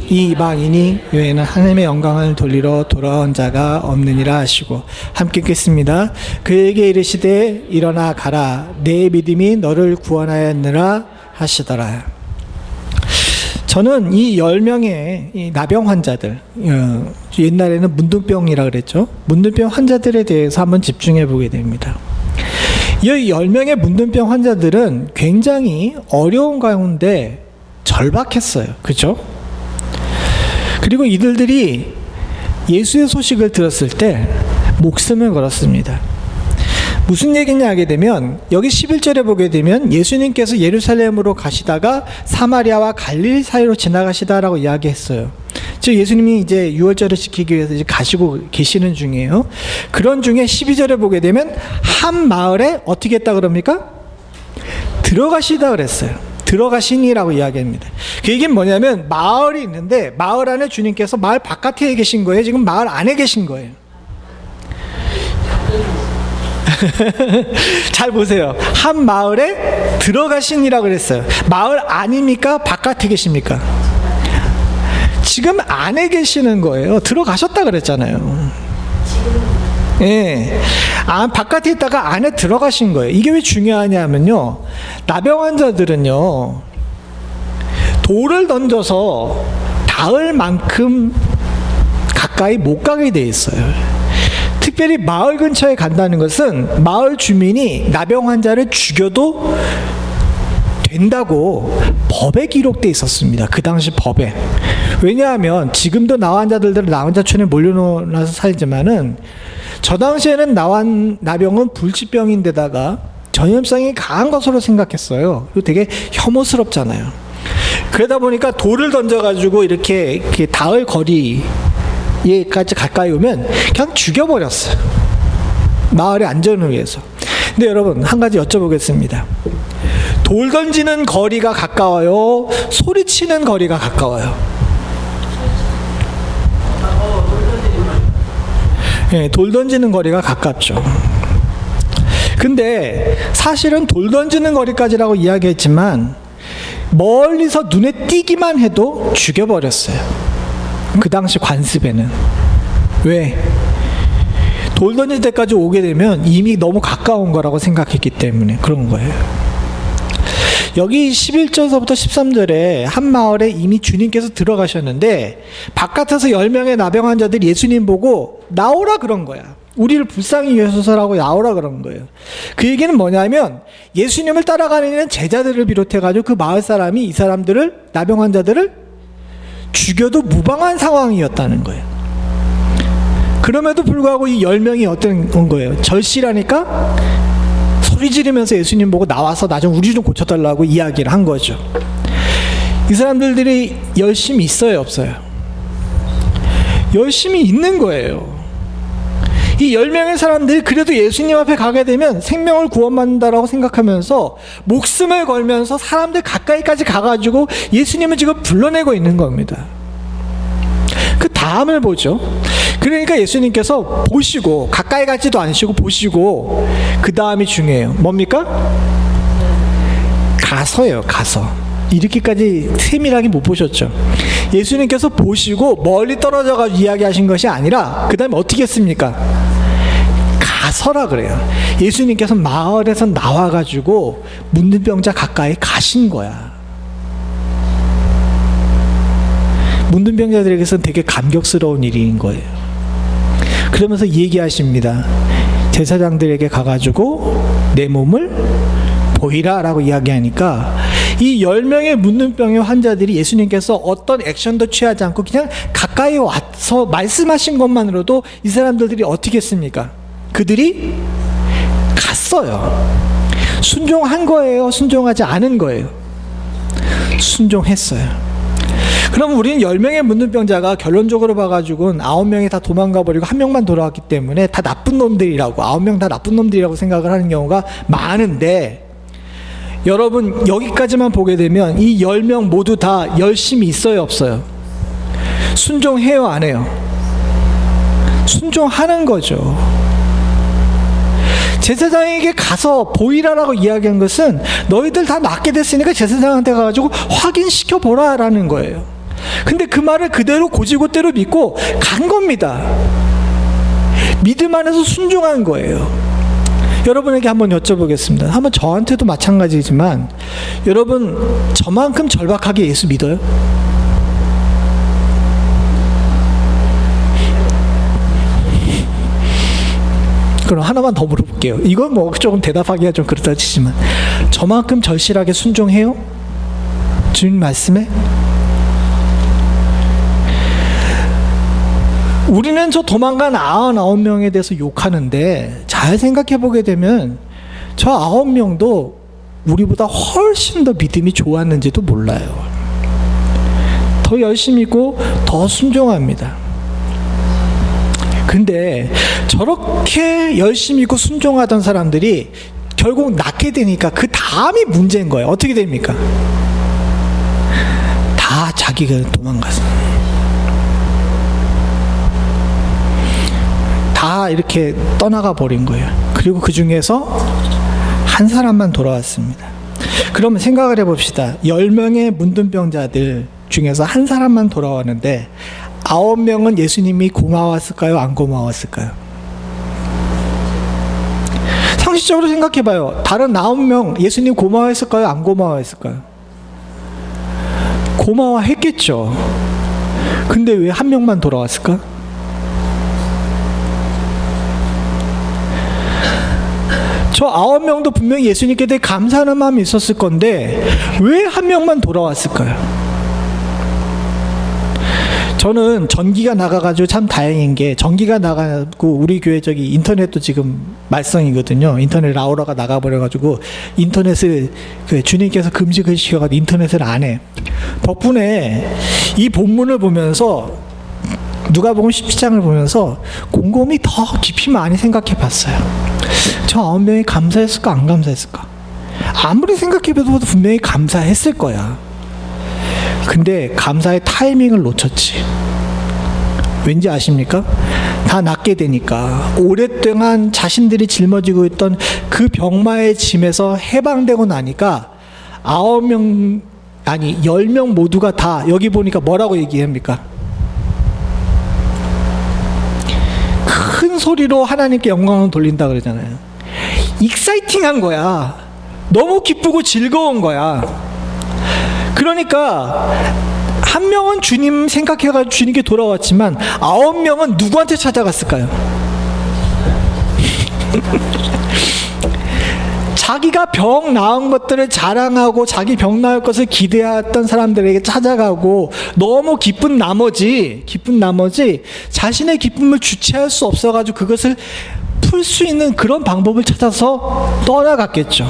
이 이방인이 외에는 하나님의 영광을 돌리러 돌아온 자가 없느니라 하시고, 함께 읽겠습니다. 그에게 이르시되 일어나 가라, 내 믿음이 너를 구원하였느라 하시더라. 저는 이 10명의 이 나병 환자들, 옛날에는 문둥병이라 그랬죠. 문둥병 환자들에 대해서 한번 집중해 보게 됩니다. 이 10명의 문둥병 환자들은 굉장히 어려운 가운데 절박했어요. 그렇죠? 그리고 이들이 예수의 소식을 들었을 때 목숨을 걸었습니다. 무슨 얘기냐 하게 되면, 여기 11절에 보게 되면 예수님께서 예루살렘으로 가시다가 사마리아와 갈릴리 사이로 지나가시다라고 이야기했어요. 즉 예수님이 이제 유월절을 지키기 위해서 이제 가시고 계시는 중이에요. 그런 중에 12절에 보게 되면 한 마을에 어떻게 했다 그럽니까? 들어가시다 그랬어요. 들어가시니라고 이야기합니다. 그 얘기는 뭐냐면, 마을이 있는데 마을 안에 주님께서 마을 바깥에 계신 거예요? 지금 마을 안에 계신 거예요? 잘 보세요. 한 마을에 들어가시니라고 그랬어요. 마을 안입니까? 바깥에 계십니까? 지금 안에 계시는 거예요. 들어가셨다 그랬잖아요. 예. 바깥에 있다가 안에 들어가신 거예요. 이게 왜 중요하냐면요, 나병 환자들은요, 돌을 던져서 닿을 만큼 가까이 못 가게 돼 있어요. 특별히 마을 근처에 간다는 것은 마을 주민이 나병 환자를 죽여도 된다고 법에 기록돼 있었습니다. 그 당시 법에. 왜냐하면 지금도 나환자들은 나환자촌에 몰려놓아서 살지만은, 저 당시에는 나병은 불치병인데다가 전염성이 강한 것으로 생각했어요. 그리고 되게 혐오스럽잖아요. 그러다 보니까 돌을 던져가지고 이렇게 닿을 거리에까지 가까이 오면 그냥 죽여버렸어요. 마을의 안전을 위해서. 근데 여러분, 한 가지 여쭤보겠습니다. 돌 던지는 거리가 가까워요? 소리치는 거리가 가까워요? 네, 돌 던지는 거리가 가깝죠. 근데 사실은 돌 던지는 거리까지라고 이야기했지만 멀리서 눈에 띄기만 해도 죽여버렸어요. 그 당시 관습에는. 왜? 돌 던질 때까지 오게 되면 이미 너무 가까운 거라고 생각했기 때문에 그런 거예요. 여기 11절서부터 13절에 한 마을에 이미 주님께서 들어가셨는데, 바깥에서 10명의 나병 환자들이 예수님 보고 나오라 그런 거야. 우리를 불쌍히 여기소서라고 나오라 그런 거예요. 그 얘기는 뭐냐면, 예수님을 따라가는 제자들을 비롯해가지고 그 마을 사람이 이 사람들을, 나병 환자들을 죽여도 무방한 상황이었다는 거예요. 그럼에도 불구하고 이 10명이 어떤 거예요? 절실하니까 소리 지르면서 예수님 보고 나와서 나 좀 우리 좀 고쳐달라고 이야기를 한 거죠. 이 사람들이 열심히 있어요, 없어요? 열심히 있는 거예요. 이 10명의 사람들이 그래도 예수님 앞에 가게 되면 생명을 구원받는다라고 생각하면서 목숨을 걸면서 사람들 가까이까지 가가지고 예수님을 지금 불러내고 있는 겁니다. 그 다음을 보죠. 그러니까 예수님께서 보시고, 가까이 가지도 않으시고 보시고, 그 다음이 중요해요. 뭡니까? 가서요. 가서. 이렇게까지 세밀하게 못 보셨죠. 예수님께서 보시고 멀리 떨어져가지고 이야기하신 것이 아니라 그 다음에 어떻게 했습니까? 가서라 그래요. 예수님께서 마을에서 나와가지고 문둥병자 가까이 가신 거야. 문둥병자들에게서는 되게 감격스러운 일인 거예요. 그러면서 얘기하십니다. 제사장들에게 가가지고 내 몸을 보이라 라고 이야기하니까, 이 10명의 문둥병의 환자들이 예수님께서 어떤 액션도 취하지 않고 그냥 가까이 와서 말씀하신 것만으로도 이 사람들이 어떻게 했습니까? 그들이 갔어요. 순종한 거예요? 순종하지 않은 거예요? 순종했어요. 그럼 우리는 10명의 문둥병자가 결론적으로 봐가지고는 9명이 다 도망가 버리고 1명만 돌아왔기 때문에 다 나쁜 놈들이라고, 9명 다 나쁜 놈들이라고 생각을 하는 경우가 많은데, 여러분 여기까지만 보게 되면 이 10명 모두 다 열심히 있어요, 없어요? 순종해요, 안 해요? 순종하는 거죠. 제사장에게 가서 보이라라고 이야기한 것은 너희들 다 낫게 됐으니까 제사장한테 가가지고 확인시켜 보라라는 거예요. 근데 그 말을 그대로 고지고대로 믿고 간 겁니다. 믿음 안에서 순종한 거예요. 여러분에게 한번 여쭤보겠습니다. 한번 저한테도 마찬가지지만 여러분 저만큼 절박하게 예수 믿어요? 그럼 하나만 더 물어볼게요. 이건 뭐 조금 대답하기가 좀 그렇다 치지만 저만큼 절실하게 순종해요? 주님 말씀에? 우리는 저 도망간 99명에 대해서 욕하는데 잘 생각해 보게 되면 저 9명도 우리보다 훨씬 더 믿음이 좋았는지도 몰라요. 더 열심히 있고 더 순종합니다. 근데 저렇게 열심히 있고 순종하던 사람들이 결국 낫게 되니까 그 다음이 문제인 거예요. 어떻게 됩니까? 다 자기가 도망갔어요. 다 이렇게 떠나가 버린 거예요. 그리고 그 중에서 한 사람만 돌아왔습니다. 그러면 생각을 해봅시다. 10명의 문둥병자들 중에서 한 사람만 돌아왔는데 9명은 예수님이 고마웠을까요? 안 고마웠을까요? 상식적으로 생각해봐요. 다른 9명 예수님 고마워했을까요? 안 고마워했을까요? 고마워했겠죠. 근데 왜 한 명만 돌아왔을까? 저 9명도 분명히 예수님께 대해 감사하는 마음이 있었을 건데 왜 한 명만 돌아왔을까요? 저는 전기가 나가가지고 참 다행인 게 전기가 나가고 우리 교회 저기 인터넷도 지금 말썽이거든요. 인터넷 라우라가 나가버려가지고 인터넷을 주님께서 금지를 시켜가지고 인터넷을 안 해. 덕분에 이 본문을 보면서 누가복음 17장을 보면서 곰곰이 더 깊이 많이 생각해 봤어요. 저 9명이 감사했을까 안 감사했을까? 아무리 생각해봐도 분명히 감사했을 거야. 근데 감사의 타이밍을 놓쳤지. 왠지 아십니까? 다 낫게 되니까 오랫동안 자신들이 짊어지고 있던 그 병마의 짐에서 해방되고 나니까 10명 모두가 다 여기 보니까 뭐라고 얘기합니까? 큰 소리로 하나님께 영광을 돌린다 그러잖아요. 익사이팅한 거야. 너무 기쁘고 즐거운 거야. 그러니까 한 명은 주님 생각해가지고 주님께 돌아왔지만 9명은 누구한테 찾아갔을까요? 자기가 병 나은 것들을 자랑하고 자기 병 나을 것을 기대했던 사람들에게 찾아가고 너무 기쁜 나머지 자신의 기쁨을 주체할 수 없어가지고 그것을 풀 수 있는 그런 방법을 찾아서 떠나갔겠죠.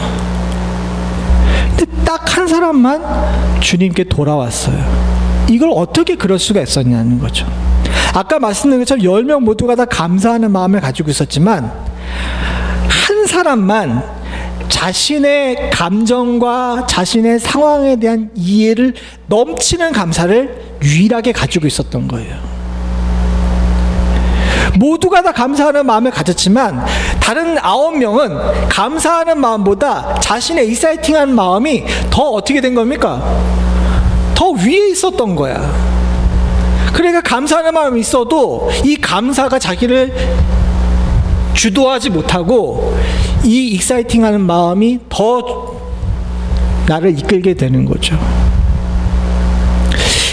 근데 딱 한 사람만 주님께 돌아왔어요. 이걸 어떻게 그럴 수가 있었냐는 거죠. 아까 말씀드린 것처럼 10명 모두가 다 감사하는 마음을 가지고 있었지만 한 사람만 자신의 감정과 자신의 상황에 대한 이해를 넘치는 감사를 유일하게 가지고 있었던 거예요. 모두가 다 감사하는 마음을 가졌지만 다른 9명은 감사하는 마음보다 자신의 익사이팅한 마음이 더 어떻게 된 겁니까? 더 위에 있었던 거야. 그러니까 감사하는 마음이 있어도 이 감사가 자기를 주도하지 못하고 이 익사이팅하는 마음이 더 나를 이끌게 되는 거죠.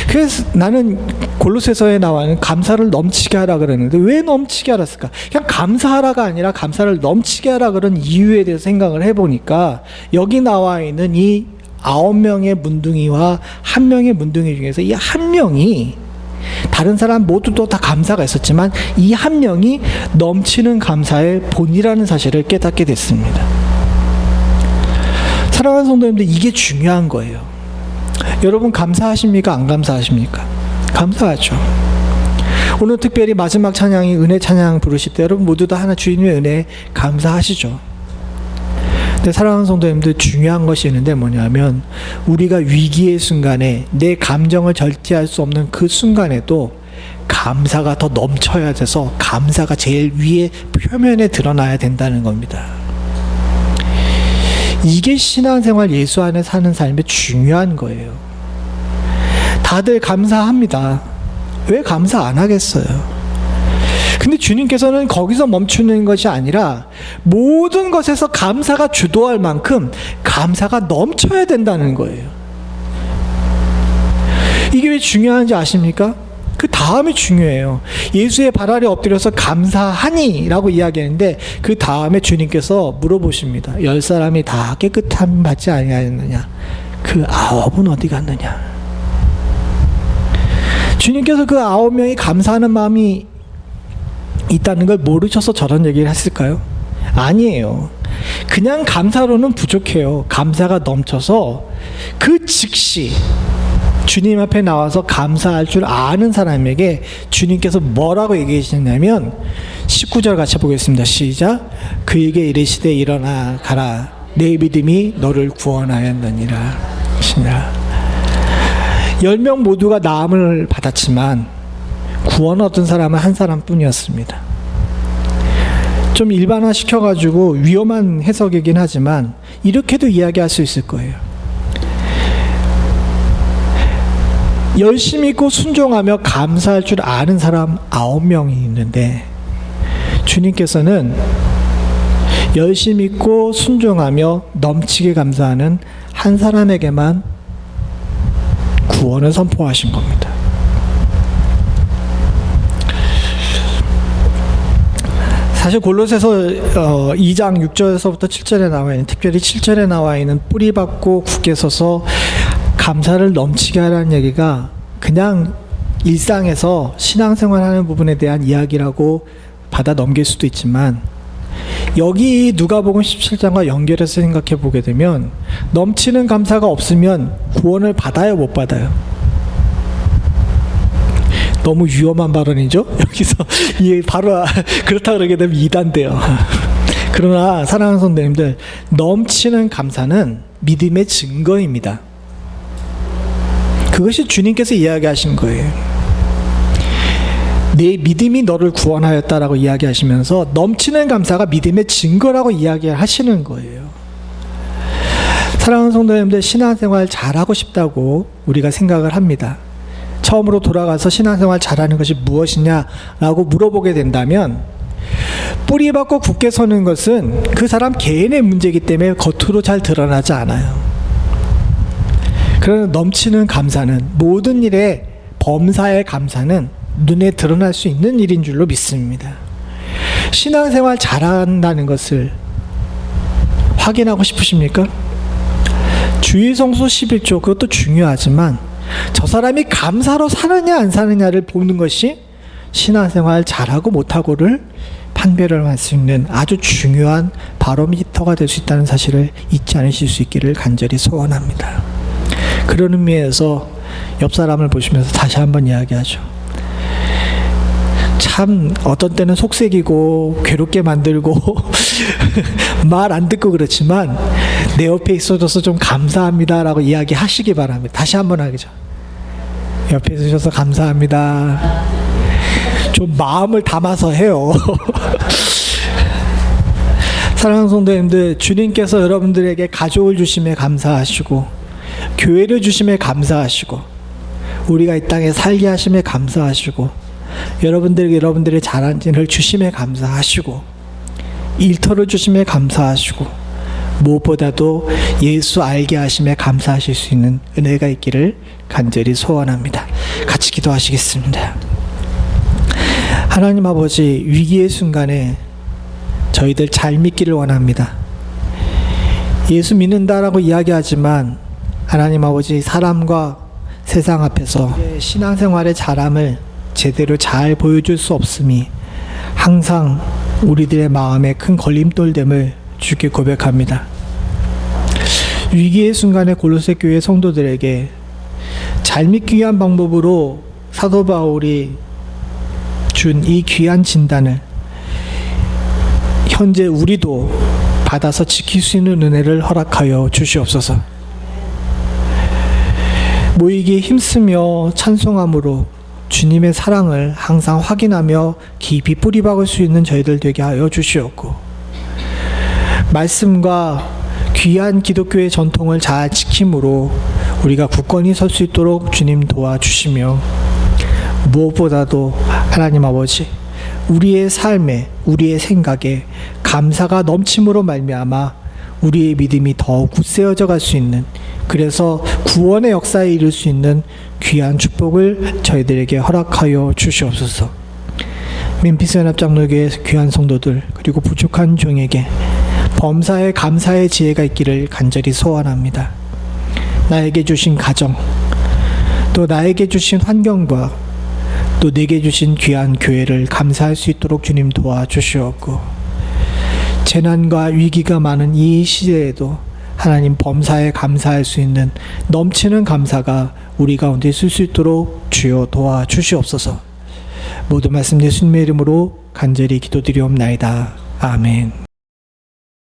그래서 나는 골로새서에 나와는 감사를 넘치게 하라 그랬는데 왜 넘치게 하랬을까? 그냥 감사하라가 아니라 감사를 넘치게 하라 그런 이유에 대해서 생각을 해보니까 여기 나와 있는 이 9명의 문둥이와 1명의 문둥이 중에서 이 1명이 다른 사람 모두도 다 감사가 있었지만 이 1명이 넘치는 감사의 본이라는 사실을 깨닫게 됐습니다. 사랑하는 성도님들, 이게 중요한 거예요. 여러분 감사하십니까? 안 감사하십니까? 감사하죠. 오늘 특별히 마지막 찬양이 은혜 찬양 부르실 때 여러분 모두 다 하나 주님의 은혜에 감사하시죠. 근데 사랑하는 성도님들, 중요한 것이 있는데 뭐냐면 우리가 위기의 순간에 내 감정을 절제할 수 없는 그 순간에도 감사가 더 넘쳐야 돼서 감사가 제일 위에 표면에 드러나야 된다는 겁니다. 이게 신앙생활 예수 안에 사는 삶의 중요한 거예요. 다들 감사합니다. 왜 감사 안 하겠어요? 근데 주님께서는 거기서 멈추는 것이 아니라 모든 것에서 감사가 주도할 만큼 감사가 넘쳐야 된다는 거예요. 이게 왜 중요한지 아십니까? 그 다음이 중요해요. 예수의 발 아래 엎드려서 감사하니 라고 이야기하는데 그 다음에 주님께서 물어보십니다. 10사람이 다 깨끗함 받지 아니하였느냐? 그 9은 어디 갔느냐? 주님께서 그 9명이 감사하는 마음이 있다는 걸 모르셔서 저런 얘기를 했을까요? 아니에요. 그냥 감사로는 부족해요. 감사가 넘쳐서 그 즉시 주님 앞에 나와서 감사할 줄 아는 사람에게 주님께서 뭐라고 얘기하시냐면 19절 같이 보겠습니다. 시작. 그에게 이르시되 일어나 가라. 내 믿음이 너를 구원하였느니라. 10명 모두가 나음을 받았지만 구원 얻은 사람은 한 사람뿐이었습니다. 좀 일반화 시켜가지고 위험한 해석이긴 하지만 이렇게도 이야기할 수 있을 거예요. 열심히 있고 순종하며 감사할 줄 아는 사람 9명이 있는데 주님께서는 열심히 있고 순종하며 넘치게 감사하는 한 사람에게만 구원을 선포하신 겁니다. 사실 골로새서 2장 6절에서부터 7절에 나와 있는, 특별히 7절에 나와 있는 뿌리 받고 굳게 서서 감사를 넘치게 하라는 얘기가 그냥 일상에서 신앙생활하는 부분에 대한 이야기라고 받아 넘길 수도 있지만 여기 누가복음 17장과 연결해서 생각해 보게 되면 넘치는 감사가 없으면 구원을 받아요, 못 받아요? 너무 위험한 발언이죠? 여기서 이게 바로 그렇다 그러게 되면 이단돼요. 그러나 사랑하는 성도님들, 넘치는 감사는 믿음의 증거입니다. 그것이 주님께서 이야기하신 거예요. 내 믿음이 너를 구원하였다라고 이야기하시면서 넘치는 감사가 믿음의 증거라고 이야기하시는 거예요. 사랑하는 성도님들, 신앙생활 잘하고 싶다고 우리가 생각을 합니다. 처음으로 돌아가서 신앙생활 잘하는 것이 무엇이냐라고 물어보게 된다면 뿌리 받고 굳게 서는 것은 그 사람 개인의 문제이기 때문에 겉으로 잘 드러나지 않아요. 그러나 넘치는 감사는, 모든 일에 범사의 감사는 눈에 드러날 수 있는 일인 줄로 믿습니다. 신앙생활 잘한다는 것을 확인하고 싶으십니까? 주의성수 11조, 그것도 중요하지만 저 사람이 감사로 사느냐 안 사느냐를 보는 것이 신앙생활 잘하고 못하고를 판별을 할 수 있는 아주 중요한 바로미터가 될 수 있다는 사실을 잊지 않으실 수 있기를 간절히 소원합니다. 그런 의미에서 옆 사람을 보시면서 다시 한번 이야기하죠. 참 어떤 때는 속색이고 괴롭게 만들고 말 안 듣고 그렇지만 내 옆에 있어줘서 좀 감사합니다라고 이야기하시기 바랍니다. 다시 한번 하죠. 옆에 있으셔서 감사합니다. 좀 마음을 담아서 해요. 사랑하는 성도님들, 주님께서 여러분들에게 가족을 주심에 감사하시고 교회를 주심에 감사하시고 우리가 이 땅에 살게 하심에 감사하시고 여러분들에게 여러분들의 잘한 일을 주심에 감사하시고 일터를 주심에 감사하시고 무엇보다도 예수 알게 하심에 감사하실 수 있는 은혜가 있기를 간절히 소원합니다. 같이 기도하시겠습니다. 하나님 아버지, 위기의 순간에 저희들 잘 믿기를 원합니다. 예수 믿는다라고 이야기하지만 하나님 아버지, 사람과 세상 앞에서 신앙생활의 잘함을 제대로 잘 보여줄 수 없음이 항상 우리들의 마음에 큰 걸림돌됨을 주께 고백합니다. 위기의 순간에 골로새 교회 성도들에게 잘 믿기 위한 방법으로 사도 바울이 준 이 귀한 진단을 현재 우리도 받아서 지킬 수 있는 은혜를 허락하여 주시옵소서. 모이기에 힘쓰며 찬송함으로 주님의 사랑을 항상 확인하며 깊이 뿌리박을 수 있는 저희들 되게 하여 주시옵고, 말씀과 귀한 기독교의 전통을 잘 지킴으로 우리가 굳건히 설 수 있도록 주님 도와주시며, 무엇보다도 하나님 아버지, 우리의 삶에, 우리의 생각에 감사가 넘침으로 말미암아 우리의 믿음이 더 굳세어져 갈 수 있는, 그래서 구원의 역사에 이를 수 있는 귀한 축복을 저희들에게 허락하여 주시옵소서. 멤피스 연합장로교회 귀한 성도들, 그리고 부족한 종에게 범사에 감사의 지혜가 있기를 간절히 소원합니다. 나에게 주신 가정, 또 나에게 주신 환경과 또 내게 주신 귀한 교회를 감사할 수 있도록 주님 도와주시옵고, 재난과 위기가 많은 이 시대에도 하나님 범사에 감사할 수 있는 넘치는 감사가 우리 가운데 있을 수 있도록 주여 도와주시옵소서. 모든 말씀 예수님의 이름으로 간절히 기도드리옵나이다. 아멘.